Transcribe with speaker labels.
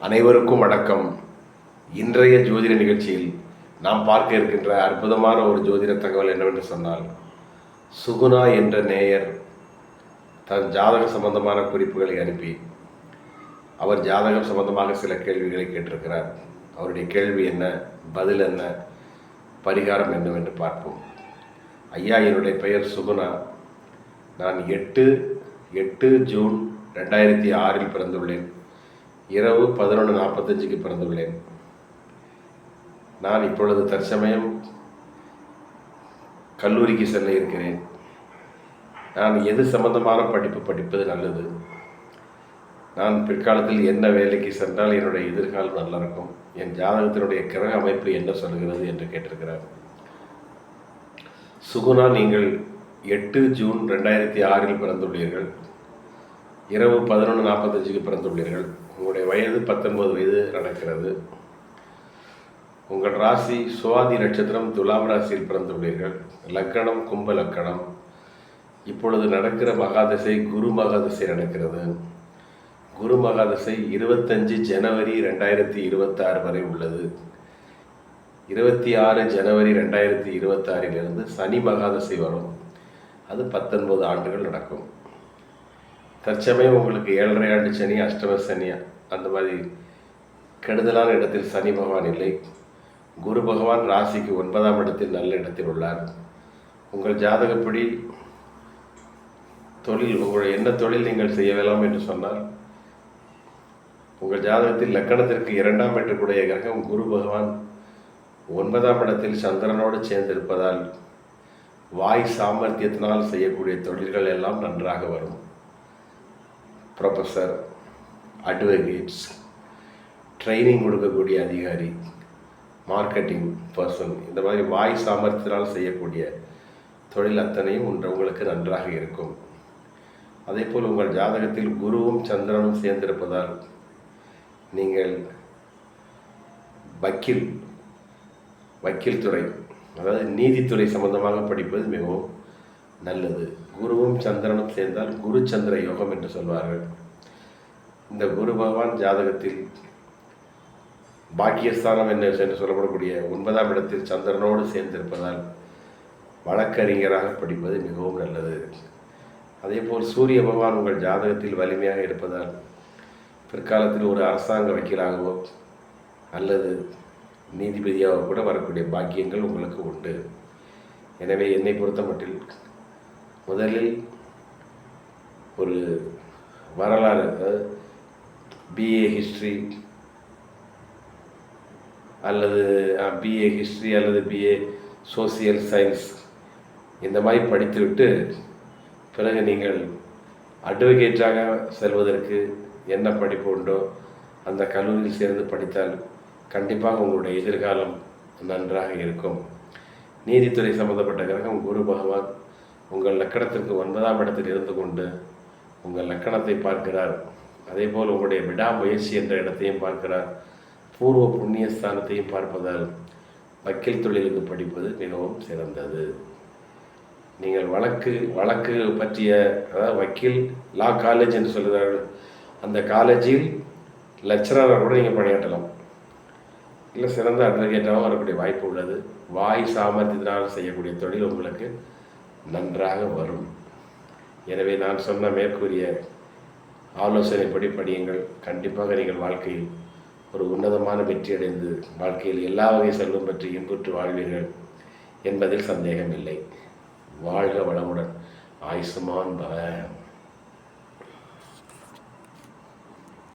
Speaker 1: அனைவருக்கும் வணக்கம். இன்றைய ஜோதிட நிகழ்ச்சியில் நாம் பார்க்க இருக்கின்ற அற்புதமான ஒரு ஜோதிட தகவல் என்னவென்று சொன்னால், சுகுணா என்ற நேயர் தன் ஜாதக சம்பந்தமான குறிப்புகளை அனுப்பி அவர் ஜாதகம் சம்பந்தமாக சில கேள்விகளை கேட்டிருக்கிறார். அவருடைய கேள்வி என்ன, பதில் என்ன, பரிகாரம் என்னவென்று பார்ப்போம். ஐயா, என்னுடைய பெயர் சுகுணா. நான் 8 ஜூன் 2006 பிறந்துள்ளேன். இரவு 11:45 பிறந்துள்ளேன். நான் இப்பொழுது தற்சமயம் கல்லூரிக்கு செல்ல இருக்கிறேன். நான் எது சம்பந்தமான படிப்பு படிப்பது நல்லது? நான் பிற்காலத்தில் என்ன வேலைக்கு சென்றால் என்னுடைய எதிர்காலம் நல்லா இருக்கும்? என் ஜாதகத்தினுடைய கிரக அமைப்பு என்ன சொல்கிறது என்று கேட்டிருக்கிறார். சுகுணா, நீங்கள் 8 ஜூன் 2006 பிறந்துள்ளீர்கள். இரவு 11:45 பிறந்துள்ளீர்கள். உங்களுடைய வயது 19 வயது நடக்கிறது. உங்கள் ராசி சுவாதி நட்சத்திரம் துலாம் ராசியில் பிறந்துள்ளீர்கள். லக்கணம் கும்ப லக்கணம். இப்பொழுது நடக்கிற மகாதசை குரு மகாதசை நடக்கிறது. குரு மகாதசை 25 ஜனவரி 2026 வரை உள்ளது. 26 ஜனவரி 2026 சனி மகாதசை வரும். அது 19 ஆண்டுகள் நடக்கும். தற்சமயம் உங்களுக்கு 7.5 ஆண்டு சனி, அஷ்டம சனி, அந்த மாதிரி கெடுதலான இடத்தில் சனி பகவான் இல்லை. குரு பகவான் ராசிக்கு 9ஆம் இடத்தில் நல்ல இடத்தில் உள்ளார். உங்கள் ஜாதகப்படி தொழில், உங்களுடைய என்ன தொழில் நீங்கள் செய்ய வேலாம் என்று சொன்னால், உங்கள் ஜாதகத்தில் லக்கணத்திற்கு 2ஆம் இடத்துக்குடைய கிரகம் குரு பகவான் 9ஆம் இடத்தில் சந்திரனோடு சேர்ந்திருப்பதால் வாய் சாமர்த்தியத்தினால் செய்யக்கூடிய தொழில்கள் எல்லாம் நன்றாக வரும். ப்ரொஃபஸர், அட்வொகேட்ஸ், ட்ரைனிங் கொடுக்கக்கூடிய அதிகாரி, மார்க்கெட்டிங் பர்சன், இந்த மாதிரி வாய் சாமர்த்தியத்தினால் செய்யக்கூடிய தொழில் அத்தனையும் உங்களுக்கு நன்றாக இருக்கும். அதேபோல் உங்கள் ஜாதகத்தில் குருவும் சந்திரனும் சேர்ந்திருப்பதால் நீங்கள் வக்கீல் துறை, அதாவது நீதித்துறை சம்பந்தமாக படிப்பது மிகவும் நல்லது. குருவும் சந்திரனும் சேர்ந்தால் குரு சந்திர யோகம் என்று சொல்வார்கள். இந்த குரு பகவான் ஜாதகத்தில் பாக்கியஸ்தானம் என்று சொல்லப்படக்கூடிய 9ஆம் இடத்தில் சந்திரனோடு சேர்ந்திருப்பதால் வழக்கறிஞராக படிப்பது மிகவும் நல்லது. அதேபோல் சூரிய பகவான் உங்கள் ஜாதகத்தில் வலிமையாக இருப்பதால் பிற்காலத்தில் ஒரு அரசாங்க வக்கீலாகவோ அல்லது நீதிபதியாக கூட வரக்கூடிய பாக்கியங்கள் உங்களுக்கு உண்டு. எனவே என்னை பொறுத்த மட்டில் முதலில் ஒரு வரலாறு, பிஏ ஹிஸ்ட்ரி அல்லது பிஏ சோசியல் சயின்ஸ் இந்த மாதிரி படித்துவிட்டு பிறகு நீங்கள் அட்வொகேட்டாக செல்வதற்கு என்ன படிப்பு உண்டோ அந்த கல்லூரியில் சேர்ந்து படித்தால் கண்டிப்பாக உங்களுடைய எதிர்காலம் நன்றாக இருக்கும். நீதித்துறை சம்பந்தப்பட்ட கிரகம் குரு பகவான் உங்கள் லக்கணத்திற்கு 9ஆம் இடத்தில் இருந்து கொண்டு உங்கள் லக்கணத்தை பார்க்கிறார். அதேபோல் உங்களுடைய விடாமுயற்சி என்ற இடத்தையும் பார்க்கிறார். பூர்வ புண்ணியஸ்தானத்தையும் பார்ப்பதால் வக்கீல் தொழிலுக்கு படிப்பது மிகவும் சிறந்தது. நீங்கள் வழக்கு பற்றிய, அதாவது வக்கீல் லா காலேஜ் என்று சொல்கிறார்கள், அந்த காலேஜில் லெக்சராக கூட நீங்கள் பணியாற்றலாம். இல்லை, சிறந்த அட்வொகேட்டாகவும் வரக்கூடிய வாய்ப்பு உள்ளது. வாய் சாமர்த்தியத்தினால் செய்யக்கூடிய தொழில் உங்களுக்கு நன்றாக வரும். எனவே நான் சொன்ன மேற்கூறிய ஆலோசனைப்படி படியுங்கள். கண்டிப்பாக நீங்கள் வாழ்க்கையில் ஒரு உன்னதமான வெற்றி அடைந்து வாழ்க்கையில் எல்லா வகை செல்வம் பற்றி இன்புற்று வாழ்வீர்கள் என்பதில் சந்தேகம் இல்லை. வாழ்க வளமுடன். ஆயுஷ்மான் பவ.